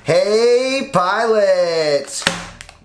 Hey pilots,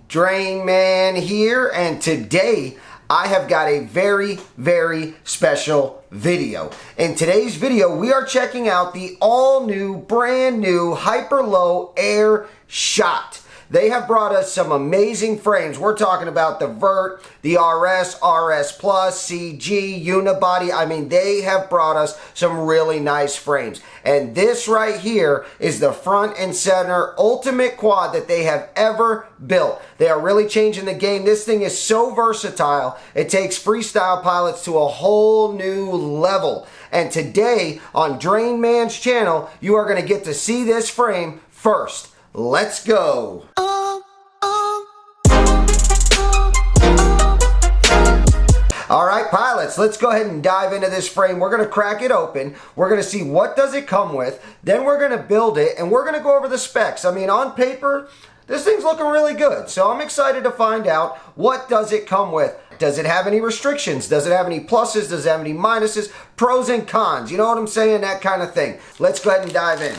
Drain Man here, and today I have got a very special video. In today's video we are checking out the all new brand new Hyperlow Airshot. They have brought us some amazing frames. We're talking about the Vert, the RS, RS Plus, CG, Unibody. I mean, they have brought us some really nice frames. And this right here is the front and center ultimate quad that they have ever built. They are really changing the game. This thing is so versatile. It takes freestyle pilots to a whole new level. And today on Drain Man's channel, you are going to get to see this frame first. Let's go. All right, pilots, let's go ahead and dive into this frame. We're going to crack it open. We're going to see what does it come with. Then we're going to build it, and we're going to go over the specs. I mean, on paper, this thing's looking really good. So I'm excited to find out what does it come with. Does it have any restrictions? Does it have any pluses? Does it have any minuses? Pros and cons. You know what I'm saying? That kind of thing. Let's go ahead and dive in.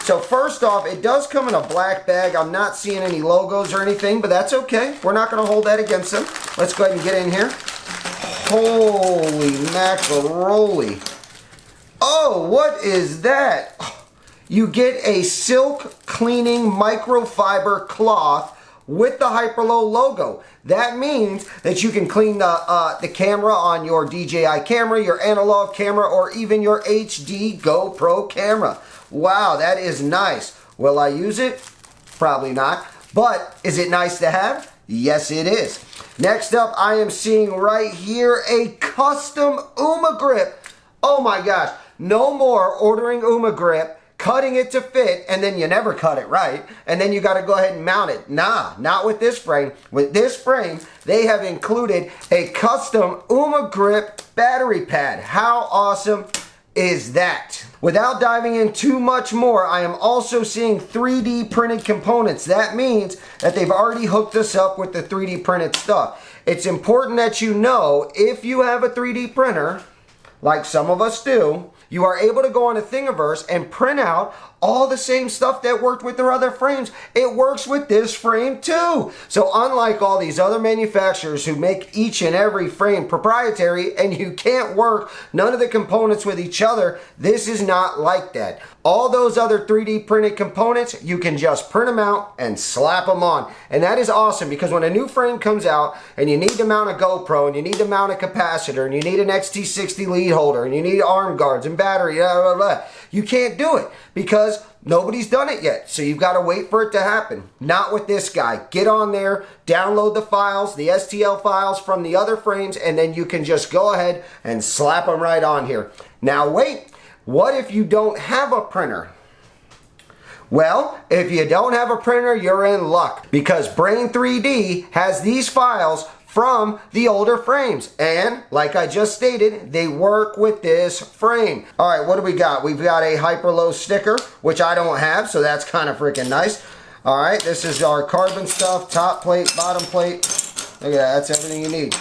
So first off, it does come in a black bag. I'm not seeing any logos or anything, but that's okay. We're not going to hold that against them. Let's go ahead and get in here. Holy macaroni. Oh, what is that? You get a silk cleaning microfiber cloth with the Hyperlow logo. That means that you can clean the camera on your DJI camera, your analog camera, or even your HD GoPro camera. Wow, that is nice. Will I use it? Probably not. But is it nice to have? Yes, it is. Next up, I am seeing right here a custom UMA grip. Oh my gosh. No more ordering UMA grip, cutting it to fit, and then you never cut it right, and then you got to go ahead and mount it. Nah, not with this frame. With this frame, they have included a custom UMA grip battery pad. How awesome is that? Without diving in too much more, I am also seeing 3D printed components. That means that they've already hooked us up with the 3D printed stuff. It's important that you know, if you have a 3D printer, like some of us do, you are able to go on a Thingiverse and print out all the same stuff that worked with their other frames. It works with this frame too. So unlike all these other manufacturers who make each and every frame proprietary and you can't work none of the components with each other, this is not like that. All those other 3D printed components, you can just print them out and slap them on. And that is awesome because when a new frame comes out and you need to mount a GoPro and you need to mount a capacitor and you need an XT60 lead holder and you need arm guards and battery, blah, blah, blah, you can't do it because nobody's done it yet. So you've got to wait for it to happen. Not with this guy. Get on there, download the files, the STL files from the other frames, and then you can just go ahead and slap them right on here. Now wait. What if you don't have a printer? Well, if you don't have a printer, you're in luck because Brain 3D has these files from the older frames. And like I just stated, they work with this frame. All right, what do we got? We've got a Hyperlow sticker, which I don't have, so that's kind of freaking nice. All right, this is our carbon stuff, top plate, bottom plate. Look at that, that's everything you need.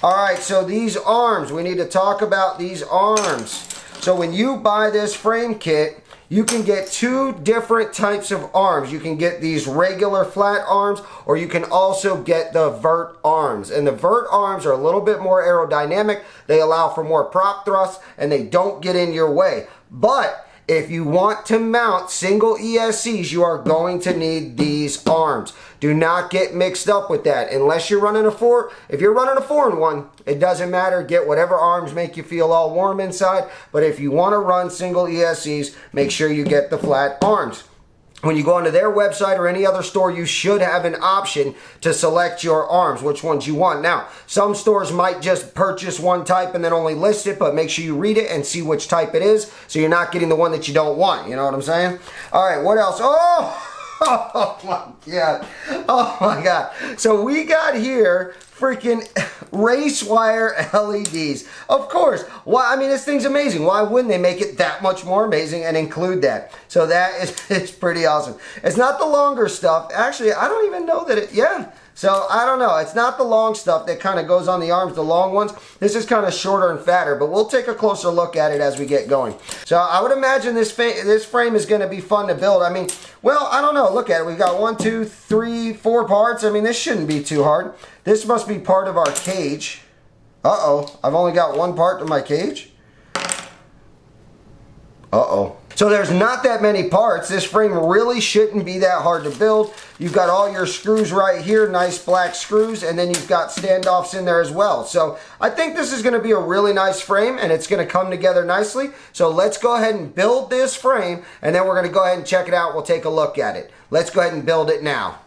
All right, so these arms, we need to talk about these arms. So when you buy this frame kit, you can get two different types of arms. You can get these regular flat arms, or you can also get the vert arms. And the vert arms are a little bit more aerodynamic. They allow for more prop thrust, and they don't get in your way. But if you want to mount single ESCs, you are going to need these arms. Do not get mixed up with that. Unless you're running a 4, if you're running a 4-in-1, it doesn't matter. Get whatever arms make you feel all warm inside. But if you want to run single ESCs, make sure you get the flat arms. When you go onto their website or any other store, you should have an option to select your arms, which ones you want. Now, some stores might just purchase one type and then only list it, but make sure you read it and see which type it is so you're not getting the one that you don't want. You know what I'm saying? All right, what else? Oh my God. Oh my God. So we got here freaking race wire LEDs. Of course. Why? I mean, this thing's amazing. Why wouldn't they make it that much more amazing and include that? So that is it's pretty awesome. It's not the longer stuff. Actually, I don't even know that it, yeah. So I don't know. It's not the long stuff that kind of goes on the arms, the long ones. This is kind of shorter and fatter, but we'll take a closer look at it as we get going. So I would imagine this frame is going to be fun to build. I mean, well, I don't know. Look at it. We've got 1, 2, 3, 4 parts. I mean, this shouldn't be too hard. This must be part of our cage. Uh-oh. I've only got one part to my cage. Uh-oh. So there's not that many parts. This frame really shouldn't be that hard to build. You've got all your screws right here, nice black screws, and then you've got standoffs in there as well. So I think this is going to be a really nice frame, and it's going to come together nicely. So let's go ahead and build this frame, and then we're going to go ahead and check it out. We'll take a look at it. Let's go ahead and build it now.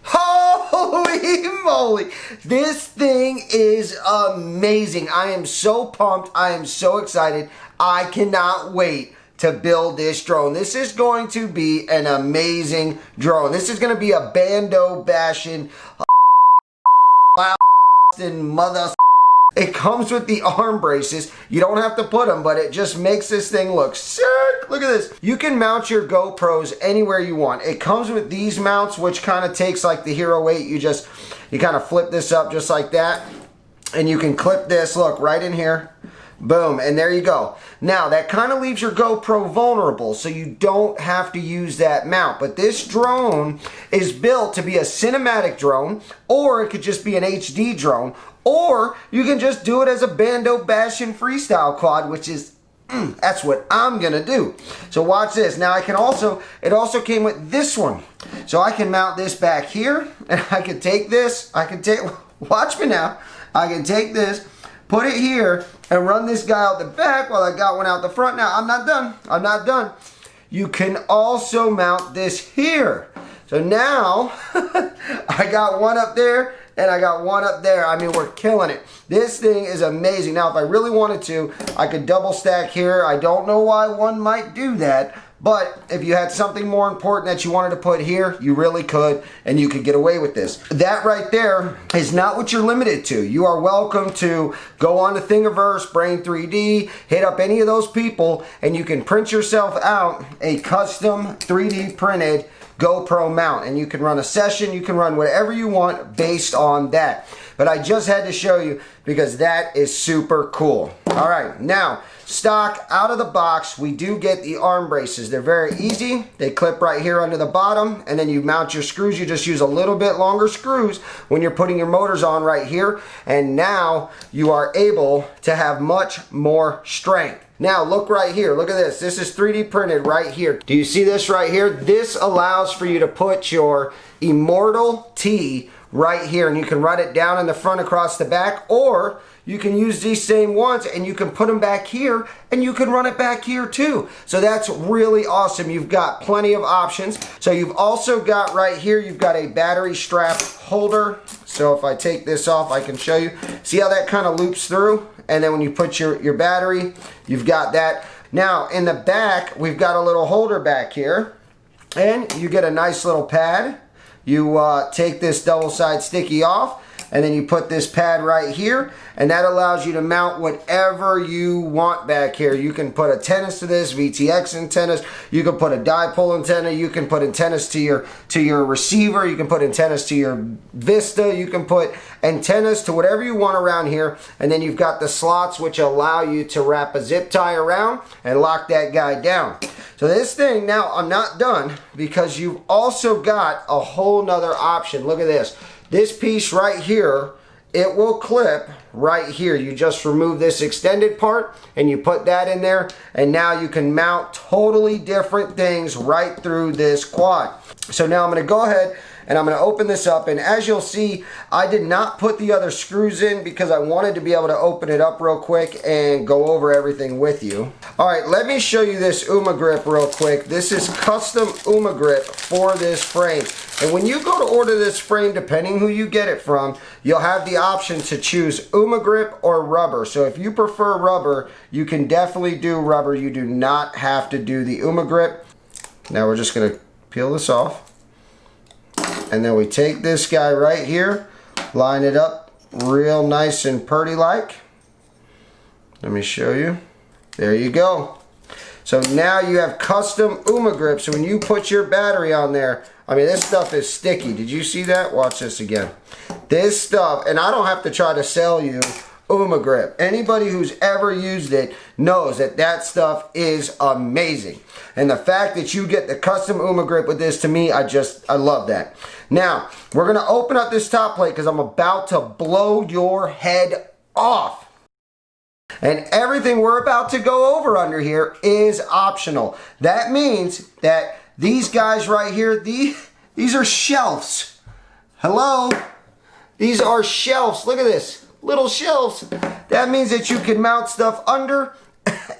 Holy moly! This thing is amazing. I am so pumped. I am so excited. I cannot wait to build this drone. This is going to be an amazing drone. This is going to be a bando bashing mother. It comes with the arm braces. You don't have to put them, but it just makes this thing look sick. Look at this. You can mount your GoPros anywhere you want. It comes with these mounts, which kind of takes like the Hero 8. You kind of flip this up just like that, and you can clip this, look, right in here. Boom, and there you go. Now, that kind of leaves your GoPro vulnerable, so you don't have to use that mount. But this drone is built to be a cinematic drone, or it could just be an HD drone, or you can just do it as a bando bashing freestyle quad, which is, that's what I'm gonna do. So watch this. Now it also came with this one. So I can mount this back here, and I can take this, watch me now, I can take this, put it here, and run this guy out the back while I got one out the front. Now, I'm not done. I'm not done. You can also mount this here. So now, I got one up there, and I got one up there. I mean, we're killing it. This thing is amazing. Now, if I really wanted to, I could double stack here. I don't know why one might do that, but if you had something more important that you wanted to put here, you really could, and you could get away with this. That right there is not what you're limited to. You are welcome to go on to Thingiverse, Brain 3D, hit up any of those people, and you can print yourself out a custom 3D printed GoPro mount, and you can run a session, you can run whatever you want based on that. But I just had to show you because that is super cool. All right, now, stock out of the box, we do get the arm braces. They're very easy. They clip right here under the bottom, and then you mount your screws. You just use a little bit longer screws when you're putting your motors on right here, and now you are able to have much more strength. Now look right here, look at this. This is 3D printed right here. Do you see this right here? This allows for you to put your Immortal T right here, and you can run it down in the front across the back, or you can use these same ones and you can put them back here and you can run it back here too. So that's really awesome. You've got plenty of options. So you've also got right here, you've got a battery strap holder. So if I take this off, I can show you. See how that kind of loops through? And then when you put your battery, you've got that. Now in the back, we've got a little holder back here, and you get a nice little pad. You take this double side sticky off, and then you put this pad right here, and that allows you to mount whatever you want back here. You can put antennas to this, VTX antennas, you can put a dipole antenna, you can put antennas to your receiver, you can put antennas to your Vista, you can put antennas to whatever you want around here, and then you've got the slots which allow you to wrap a zip tie around and lock that guy down. So this thing, now I'm not done, because you've also got a whole nother option. Look at this. This piece right here, it will clip right here. You just remove this extended part and you put that in there, and now you can mount totally different things right through this quad. So now I'm going to go ahead and I'm going to open this up, and as you'll see, I did not put the other screws in because I wanted to be able to open it up real quick and go over everything with you. Alright, let me show you this UMA grip real quick. This is custom UMA grip for this frame. And when you go to order this frame, depending who you get it from, you'll have the option to choose UMA grip or rubber. So if you prefer rubber, you can definitely do rubber. You do not have to do the UMA grip. Now we're just going to peel this off. And then we take this guy right here, line it up real nice and purty like. Let me show you. There you go. So now you have custom UMA grips. So when you put your battery on there, I mean, this stuff is sticky. Did you see that? Watch this again. This stuff, and I don't have to try to sell you UMA grip. Anybody who's ever used it knows that that stuff is amazing. And the fact that you get the custom UMA grip with this, to me, I love that. Now, we're gonna open up this top plate because I'm about to blow your head off. And everything we're about to go over under here is optional. That means that these guys right here, these are shelves. Hello? These are shelves. Look at this. Little shelves. That means that you can mount stuff under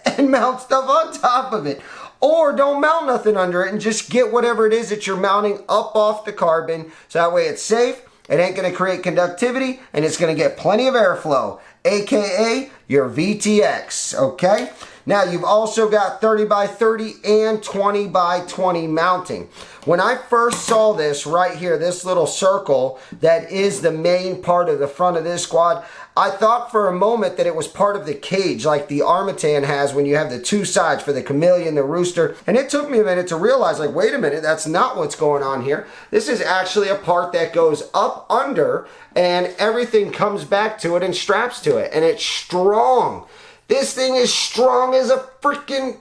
and mount stuff on top of it. Or don't mount nothing under it and just get whatever it is that you're mounting up off the carbon. So that way it's safe, it ain't gonna create conductivity, and it's gonna get plenty of airflow, AKA your VTX, okay? Now you've also got 30 by 30 and 20 by 20 mounting. When I first saw this right here, this little circle that is the main part of the front of this quad, I thought for a moment that it was part of the cage like the Armatan has when you have the two sides for the chameleon, the rooster. And it took me a minute to realize, like, wait a minute, that's not what's going on here. This is actually a part that goes up under and everything comes back to it and straps to it. And it's strong. This thing is strong as a freaking...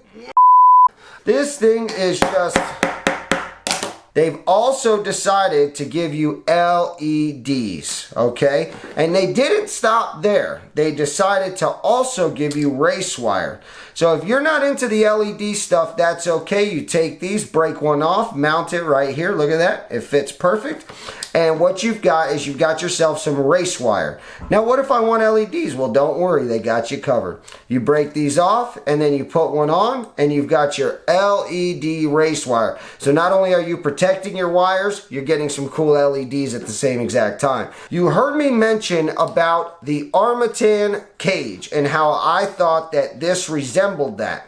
This thing is just... They've also decided to give you LEDs, okay? And they didn't stop there. They decided to also give you race wire. So if you're not into the LED stuff, that's okay. You take these, break one off, mount it right here. Look at that. It fits perfect. And what you've got is you've got yourself some race wire. Now, what if I want LEDs? Well, don't worry. They got you covered. You break these off, and then you put one on, and you've got your LED race wire. So not only are you protecting your wires, you're getting some cool LEDs at the same exact time. You heard me mention about the Armatan cage and how I thought that this resembled that.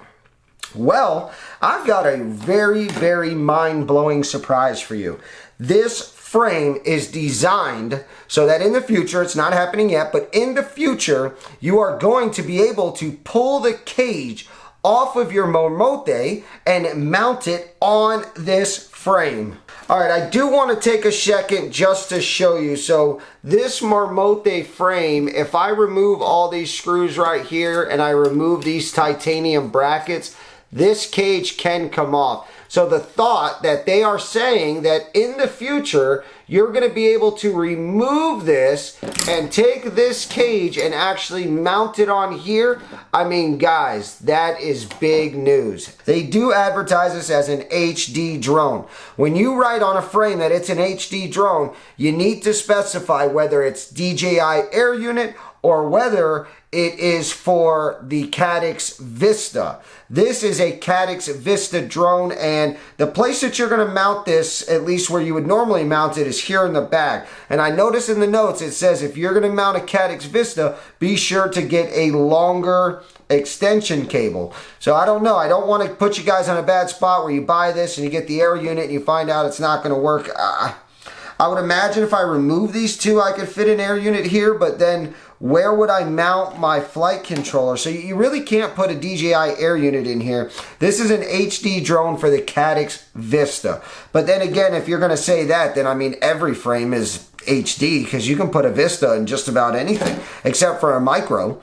Well, I've got a very, very mind-blowing surprise for you. This frame is designed so that in the future, it's not happening yet, but in the future, you are going to be able to pull the cage off of your Marmotte and mount it on this frame. All right, I do want to take a second just to show you. So this Marmotte frame, if I remove all these screws right here and I remove these titanium brackets, this cage can come off. So the thought that they are saying that in the future, you're going to be able to remove this and take this cage and actually mount it on here. I mean, guys, that is big news. They do advertise this as an HD drone. When you write on a frame that it's an HD drone, you need to specify whether it's DJI Air Unit or whether it is for the Caddx Vista. This is a Caddx Vista drone, and the place that you're going to mount this, at least where you would normally mount it, is here in the back. And I noticed in the notes it says if you're going to mount a Caddx Vista, be sure to get a longer extension cable. So I don't know. I don't want to put you guys on a bad spot where you buy this and you get the Air Unit and you find out it's not going to work. I would imagine if I remove these two, I could fit an Air Unit here, but then where would I mount my flight controller? So you really can't put a DJI Air Unit in here. This is an HD drone for the Caddx Vista. But then again, if you're going to say that, then I mean every frame is HD because you can put a Vista in just about anything except for a micro.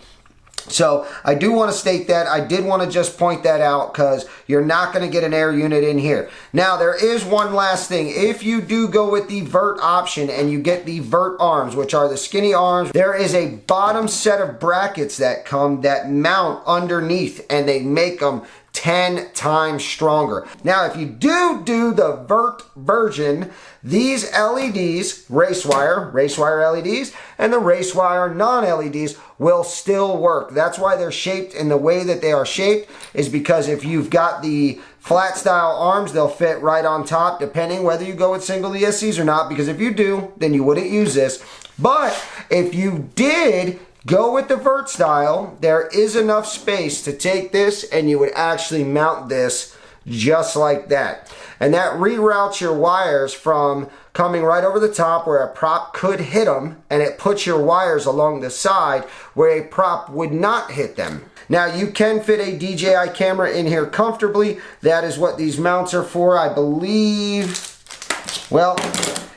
So I do want to state that. I did want to just point that out because you're not going to get an Air Unit in here. Now, there is one last thing. If you do go with the vert option and you get the vert arms, which are the skinny arms, there is a bottom set of brackets that come that mount underneath, and they make them 10 times stronger. Now, if you do the vert version, these LEDs, race wire LEDs, and the race wire non-LEDs will still work. That's why they're shaped in the way that they are shaped, is because if you've got the flat style arms, they'll fit right on top, depending whether you go with single ESCs or not, because if you do, then you wouldn't use this. But if you did go with the vert style, there is enough space to take this and you would actually mount this just like that. and that reroutes your wires from coming right over the top where a prop could hit them, and it puts your wires along the side where a prop would not hit them. Now you can fit a DJI camera in here comfortably. That is what these mounts are for, I believe. Well,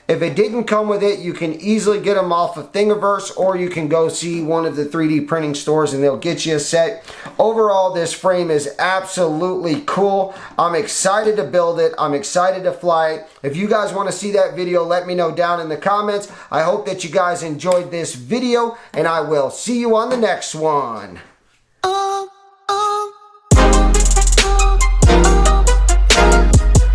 if it didn't come with it, you can easily get them off of Thingiverse, or you can go see one of the 3D printing stores and they'll get you a set. Overall, this frame is absolutely cool. I'm excited to build it. I'm excited to fly it. If you guys want to see that video, let me know down in the comments. I hope that you guys enjoyed this video, and I will see you on the next one.